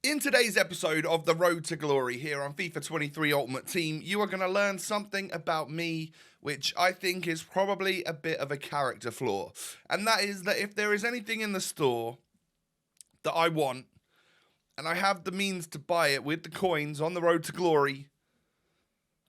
In today's episode of The Road to Glory here on FIFA 23 Ultimate Team, you are going to learn something about me which I think is probably a bit of a character flaw. And that is that if there is anything in the store that I want, and I have the means to buy it with the coins on The Road to Glory,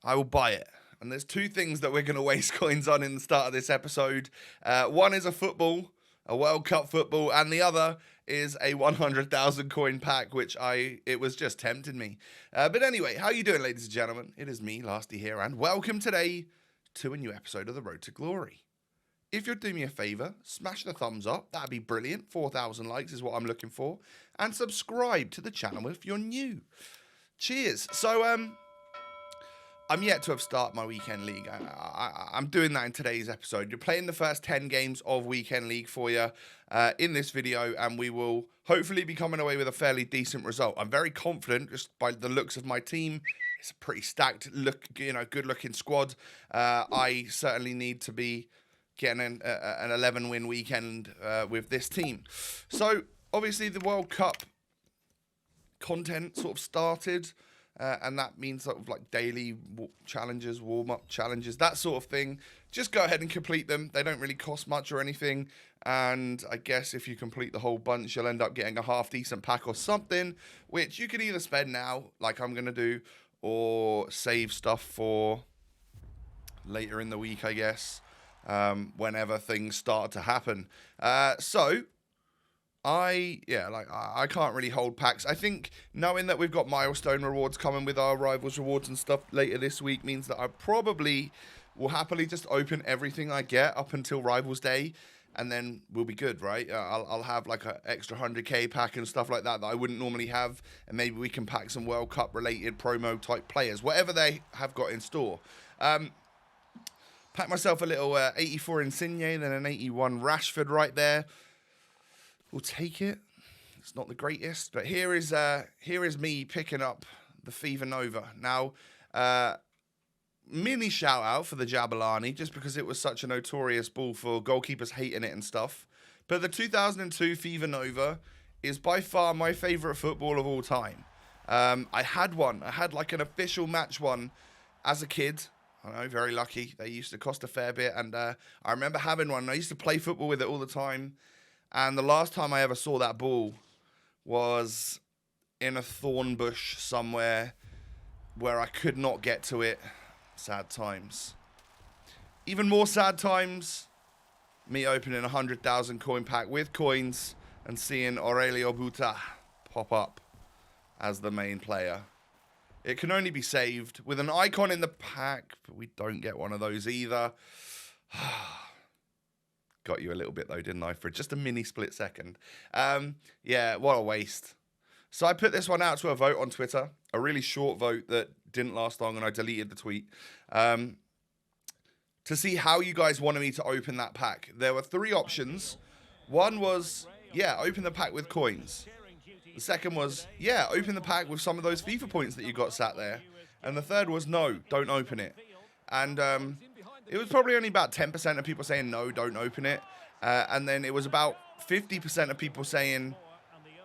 I will buy it. And there's two things that we're going to waste coins on in the start of this episode. One is a World Cup football, and the other is a 100,000 coin pack, which it was just tempting me. But anyway, how you doing, ladies and gentlemen? It is me, Lasty here, and welcome today to a new episode of The Road to Glory. If you'd do me a favour, smash the thumbs up, that'd be brilliant. 4,000 likes is what I'm looking for. And subscribe to the channel if you're new. Cheers. So, I'm yet to have started my weekend league. I'm doing that in today's episode. You're playing the first 10 games of weekend league for you in this video, and we will hopefully be coming away with a fairly decent result. I'm very confident just by the looks of my team. It's a pretty stacked good looking squad. I certainly need to be getting an 11-win weekend with this team. So obviously the World Cup content sort of started. And that means sort of like daily challenges, warm-up challenges, that sort of thing. Just go ahead and complete them. They don't really cost much or anything. And I guess if you complete the whole bunch, you'll end up getting a half-decent pack or something, which you can either spend now, like I'm going to do, or save stuff for later in the week, I guess, whenever things start to happen. I can't really hold packs. I think knowing that we've got milestone rewards coming with our rivals rewards and stuff later this week means that I probably will happily just open everything I get up until Rivals Day, and then we'll be good, right? I'll have like an extra 100k pack and stuff like that I wouldn't normally have, and maybe we can pack some World Cup related promo type players, whatever they have got in store. Pack myself a little 84 Insigne, then an 81 Rashford right there. We'll take it. It's not the greatest, but here is me picking up the FIFA Nova. Now, mini shout out for the Jabulani, just because it was such a notorious ball for goalkeepers hating it and stuff. But the 2002 FIFA Nova is by far my favourite football of all time. I had one. I had like an official match one as a kid. I know, very lucky. They used to cost a fair bit, and I remember having one. I used to play football with it all the time. And the last time I ever saw that ball was in a thorn bush somewhere where I could not get to it. Sad times. Even more sad times, me opening a 100,000 coin pack with coins and seeing Aurelio Buta pop up as the main player. It can only be saved with an icon in the pack, but we don't get one of those either. Got you a little bit though, didn't I? For just a mini split second. Yeah, what a waste. So I put this one out to a vote on Twitter. A really short vote that didn't last long, and I deleted the tweet. To see how you guys wanted me to open that pack. There were three options. One was, yeah, open the pack with coins. The second was, yeah, open the pack with some of those FIFA points that you got sat there. And the third was, no, don't open it. And it was probably only about 10% of people saying, no, don't open it. And then it was about 50% of people saying,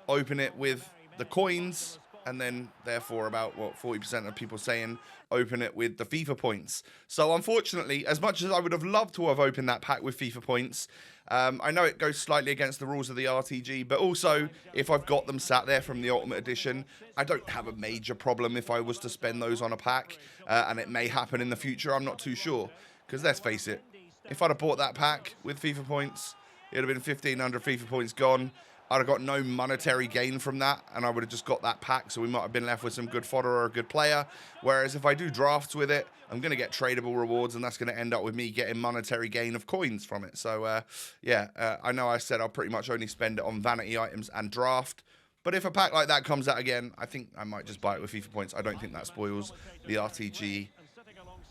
open it with the coins. And then, therefore, about, 40% of people saying, open it with the FIFA points. So, unfortunately, as much as I would have loved to have opened that pack with FIFA points, I know it goes slightly against the rules of the RTG, but also, if I've got them sat there from the Ultimate Edition, I don't have a major problem if I was to spend those on a pack, and it may happen in the future, I'm not too sure. Because let's face it, if I'd have bought that pack with FIFA points, it would have been 1,500 FIFA points gone. I'd have got no monetary gain from that, and I would have just got that pack, so we might have been left with some good fodder or a good player. Whereas if I do drafts with it, I'm going to get tradable rewards, and that's going to end up with me getting monetary gain of coins from it. So, I know I said I'll pretty much only spend it on vanity items and draft. But if a pack like that comes out again, I think I might just buy it with FIFA points. I don't think that spoils the RTG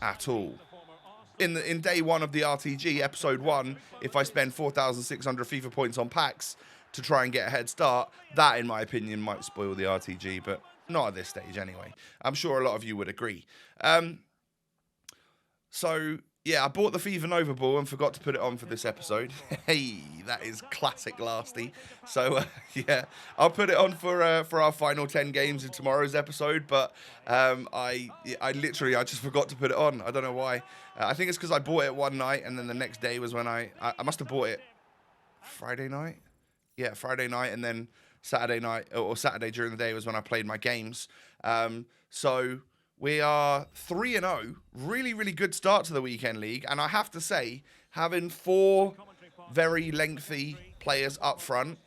at all. In day one of the RTG, episode 1, if I spend 4,600 FIFA points on packs to try and get a head start, that, in my opinion, might spoil the RTG, but not at this stage anyway. I'm sure a lot of you would agree. So, Yeah, I bought the FIFA Nova ball and forgot to put it on for this episode. Hey, that is classic Lasty. So, yeah, I'll put it on for our final 10 games in tomorrow's episode, but I just forgot to put it on. I don't know why. I think it's because I bought it one night, and then the next day was when I must have bought it Friday night? Yeah, Friday night, and then Saturday night, or Saturday during the day was when I played my games. So... We are 3-0, really, really good start to the weekend league. And I have to say, having 4 very lengthy players up front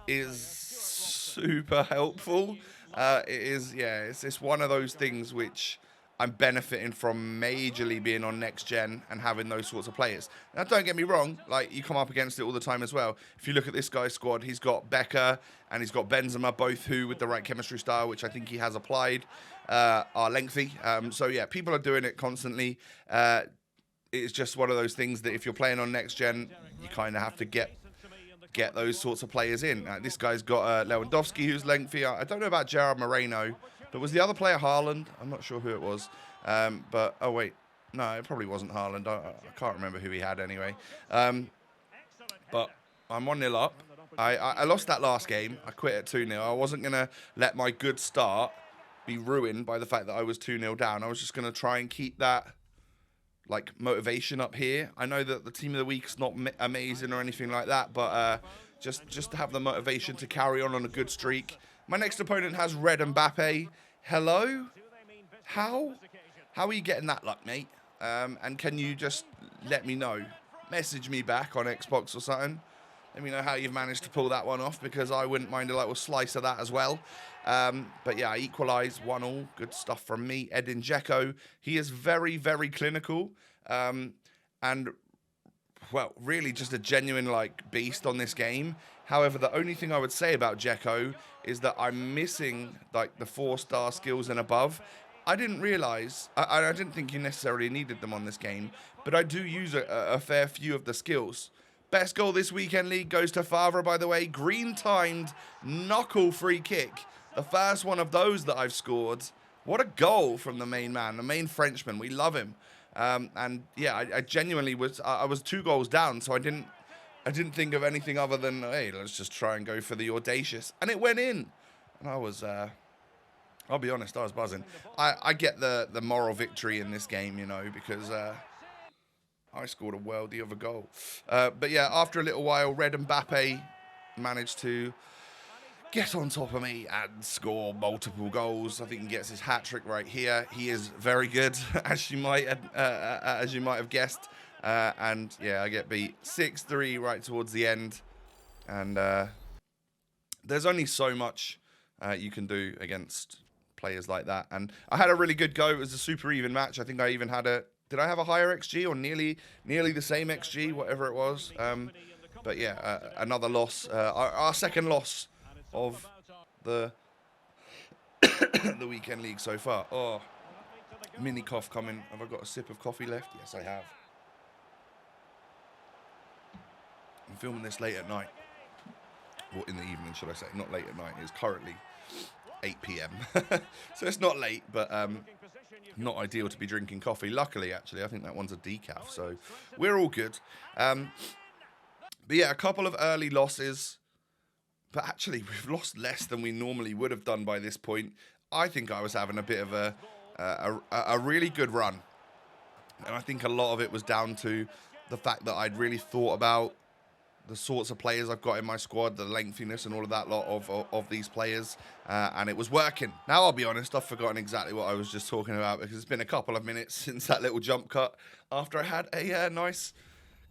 is super helpful. It's one of those things which I'm benefiting from majorly being on next gen and having those sorts of players. Now, don't get me wrong, like, you come up against it all the time as well. If you look at this guy's squad, he's got Becker and he's got Benzema, both who, with the right chemistry style, which I think he has applied, are lengthy. So, yeah, people are doing it constantly. It's just one of those things that if you're playing on next gen, you kind of have to get those sorts of players in. This guy's got Lewandowski, who's lengthy. I don't know about Gerard Moreno, but was the other player Haaland? I'm not sure who it was. But, oh, wait. No, it probably wasn't Haaland. I can't remember who he had anyway. But I'm 1-0 up. I lost that last game. I quit at 2-0. I wasn't going to let my good start be ruined by the fact that I was 2-0 down. I was just going to try and keep that, like, motivation up here. I know that the team of the week's not amazing or anything like that, but just to have the motivation to carry on a good streak. My next opponent has Red Mbappe. Hello? How are you getting that luck, mate? And can you just let me know? Message me back on Xbox or something. Let me know how you've managed to pull that one off, because I wouldn't mind a little slice of that as well. But yeah, I equalise 1-1. Good stuff from me. Edin Dzeko. He is very, very clinical. And, well, really just a genuine, like, beast on this game. However, the only thing I would say about Dzeko is that I'm missing, like, the 4-star skills and above. I didn't realise, I didn't think you necessarily needed them on this game, but I do use a fair few of the skills. Best goal this weekend league goes to Favre, by the way. Green-timed knuckle free kick. The first one of those that I've scored. What a goal from the main man, the main Frenchman. We love him. And yeah, I genuinely was, I was 2 goals down, so I didn't think of anything other than, hey, let's just try and go for the audacious. And it went in. And I was, I'll be honest, I was buzzing. I get the moral victory in this game, you know, because I scored a worldie of a goal. But yeah, after a little while, Red Mbappe managed to get on top of me and score multiple goals. I think he gets his hat-trick right here. He is very good, as you might have guessed. And yeah, I get beat 6-3 right towards the end. And there's only so much you can do against players like that. And I had a really good go. It was a super even match. I think I even had did I have a higher XG or nearly the same XG, whatever it was? But yeah, another loss. Our second loss of the the weekend league so far. Oh, mini cough coming. Have I got a sip of coffee left? Yes, I have. I'm filming this late at night. Or in the evening, should I say. Not late at night. It's currently 8 p.m. So it's not late, but not ideal to be drinking coffee. Luckily, actually, I think that one's a decaf, so we're all good. But yeah, a couple of early losses. But actually, we've lost less than we normally would have done by this point. I think I was having a bit of a really good run. And I think a lot of it was down to the fact that I'd really thought about the sorts of players I've got in my squad, the lengthiness and all of that lot of these players, and it was working. Now, I'll be honest, I've forgotten exactly what I was just talking about, because it's been a couple of minutes since that little jump cut after I had a nice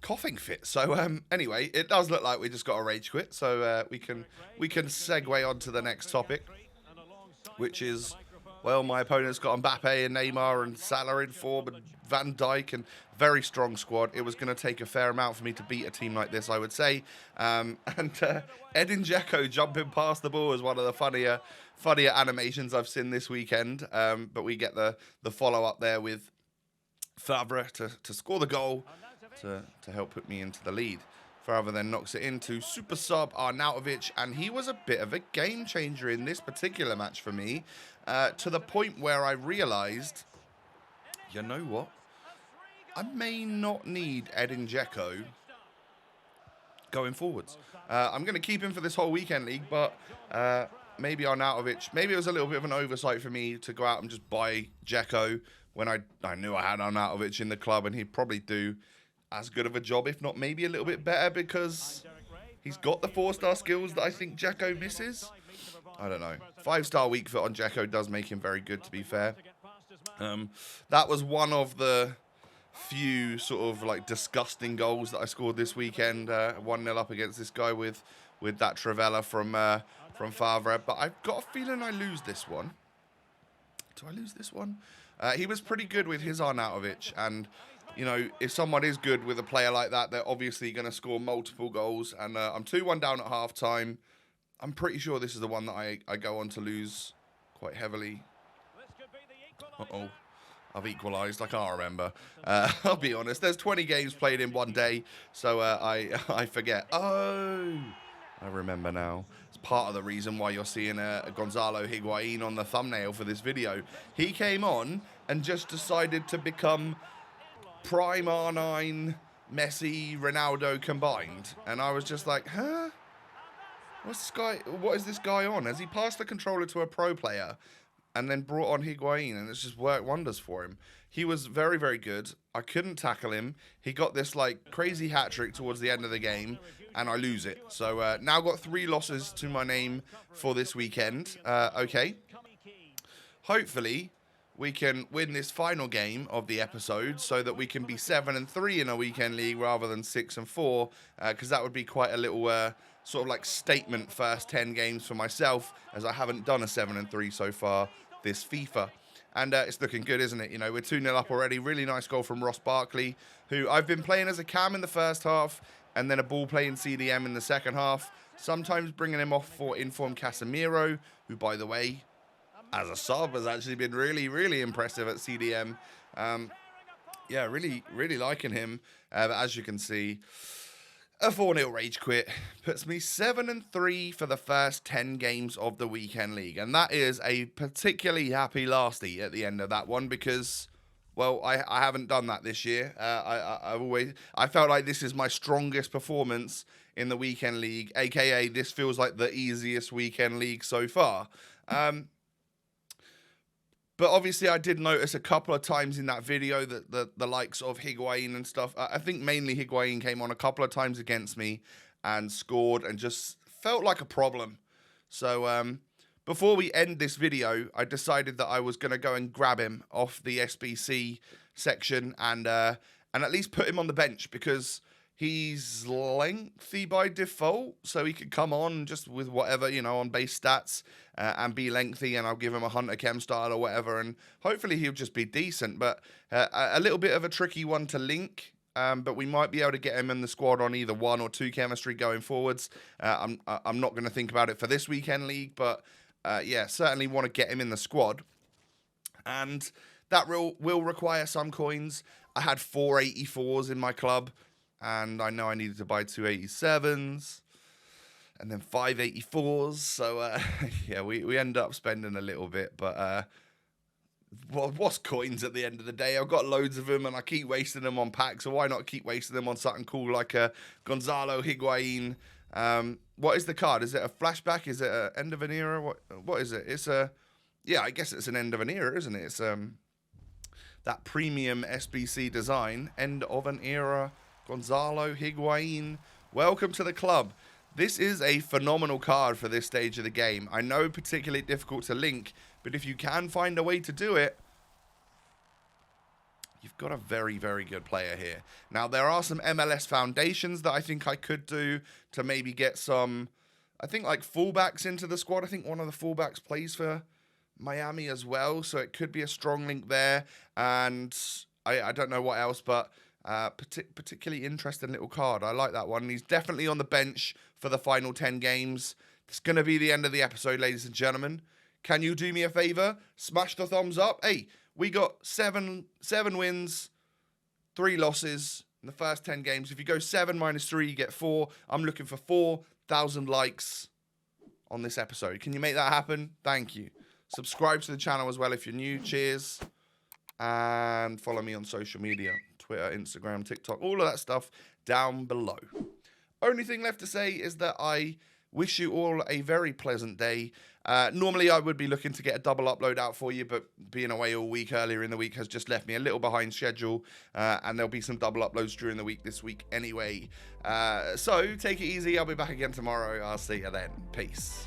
coughing fit. So anyway, it does look like we just got a rage quit, so we can segue on to the next topic, which is, well, my opponent's got Mbappe and Neymar and Salah in form and Van Dijk, and very strong squad. It was going to take a fair amount for me to beat a team like this, I would say. And Edin Dzeko jumping past the ball is one of the funnier animations I've seen this weekend. But we get the follow-up there with Favre to score the goal to help put me into the lead. Favre then knocks it into super sub Arnautovic, and he was a bit of a game changer in this particular match for me, to the point where I realised, you know what? I may not need Edin Dzeko going forwards. I'm going to keep him for this whole weekend league, but maybe Arnautovic, maybe it was a little bit of an oversight for me to go out and just buy Dzeko when I knew I had Arnautovic in the club, and he'd probably do as good of a job, if not maybe a little bit better, because he's got the 4-star skills that I think Dzeko misses. I don't know. 5-star weak foot on Dzeko does make him very good, to be fair. That was one of the few sort of like disgusting goals that I scored this weekend. 1-0 up against this guy with that Trivela from Favre. But I've got a feeling I lose this one. Do I lose this one? He was pretty good with his Arnautovic, and you know, if someone is good with a player like that, they're obviously going to score multiple goals. And I'm 2-1 down at half time. I'm pretty sure this is the one that I go on to lose quite heavily. Uh-oh. I've equalised. I can't remember. I'll be honest. There's 20 games played in one day, so I forget. Oh, I remember now. It's part of the reason why you're seeing a Gonzalo Higuain on the thumbnail for this video. He came on and just decided to become prime R9, Messi, Ronaldo combined, and I was just like, huh? What is this guy on? Has he passed the controller to a pro player and then brought on Higuain, and it's just worked wonders for him? He was very, very good. I couldn't tackle him. He got this like crazy hat-trick towards the end of the game, and I lose it. So now got 3 losses to my name for this weekend. Okay. Hopefully we can win this final game of the episode so that we can be 7-3 in a weekend league rather than 6-4, because that would be quite a little sort of like statement first 10 games for myself, as I haven't done a 7-3 so far this FIFA. And it's looking good, isn't it? You know, we're 2-0 up already. Really nice goal from Ross Barkley, who I've been playing as a cam in the first half and then a ball playing CDM in the second half. Sometimes bringing him off for informed Casemiro, who, by the way, as a sub, has actually been really, really impressive at CDM. Yeah, really, really liking him. But as you can see, a 4-0 rage quit puts me 7-3 for the first 10 games of the weekend league. And that is a particularly happy lasty at the end of that one, because, well, I haven't done that this year. I felt like this is my strongest performance in the weekend league, aka this feels like the easiest weekend league so far. But obviously, I did notice a couple of times in that video that the likes of Higuain and stuff, I think mainly Higuain came on a couple of times against me and scored and just felt like a problem. So before we end this video, I decided that I was going to go and grab him off the SBC section and at least put him on the bench, because he's lengthy by default, so he could come on just with whatever, you know, on base stats and be lengthy, and I'll give him a Hunter Chem style or whatever, and hopefully he'll just be decent. But a little bit of a tricky one to link, but we might be able to get him in the squad on either 1 or 2 chemistry going forwards. I'm not going to think about it for this weekend league, but yeah, certainly want to get him in the squad. And that will require some coins. I had 4 84s in my club, and I know I needed to buy 2 87s and then 5 84s. So, yeah, we end up spending a little bit. But well, what's coins at the end of the day? I've got loads of them, and I keep wasting them on packs. So why not keep wasting them on something cool like a Gonzalo Higuain? What is the card? Is it a flashback? Is it an end of an era? What is it? It's a... Yeah, I guess it's an end of an era, isn't it? It's that premium SBC design, end of an era... Gonzalo Higuain, welcome to the club. This is a phenomenal card for this stage of the game. I know particularly difficult to link, but if you can find a way to do it, you've got a very, very good player here. Now, there are some MLS foundations that I think I could do to maybe get some, I think, like fullbacks into the squad. I think one of the fullbacks plays for Miami as well, so it could be a strong link there. And I don't know what else, but... particularly interesting little card. I like that one. He's definitely on the bench for the final 10 games. It's going to be the end of the episode, ladies and gentlemen. Can you do me a favor? Smash the thumbs up. Hey, we got seven wins, 3 losses in the first 10 games. If you go 7 minus 3, you get 4. I'm looking for 4,000 likes on this episode. Can you make that happen? Thank you. Subscribe to the channel as well if you're new. Cheers. And follow me on social media. Twitter, Instagram, TikTok, all of that stuff down below. Only thing left to say is that I wish you all a very pleasant day. Normally I would be looking to get a double upload out for you, but being away all week earlier in the week has just left me a little behind schedule, and there'll be some double uploads during the week this week anyway. So take it easy. I'll be back again tomorrow. I'll see you then. Peace.